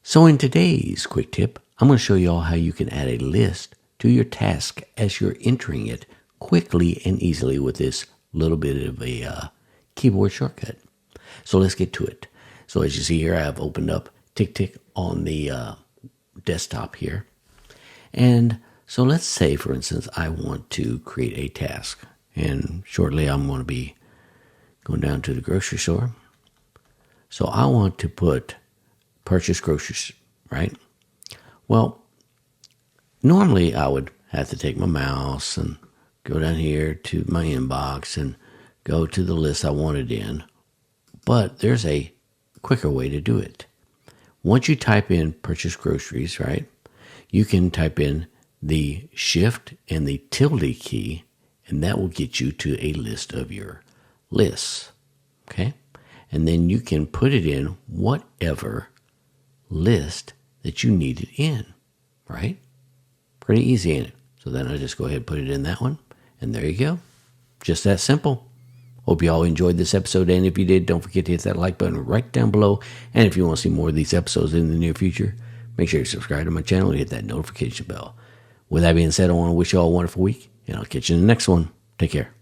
So in today's quick tip, I'm going to show you all how you can add a list to your task as you're entering it quickly and easily with this little bit of a keyboard shortcut. So let's get to it. So as you see here, I have opened up TickTick on the desktop here. And so let's say, for instance, I want to create a task. And shortly I'm going to be going down to the grocery store. So I want to put purchase groceries, right? Well, normally I would have to take my mouse and go down here to my inbox and go to the list I wanted in. But there's a quicker way to do it. Once you type in purchase groceries, right, you can type in the shift and the tilde key, and that will get you to a list of your lists, okay? And then you can put it in whatever list that you need it in, right? Pretty easy, ain't it? So then I just go ahead and put it in that one, and there you go. Just that simple. Hope you all enjoyed this episode, and if you did, don't forget to hit that like button right down below. And if you want to see more of these episodes in the near future, make sure you subscribe to my channel and hit that notification bell. With that being said, I want to wish you all a wonderful week, and I'll catch you in the next one. Take care.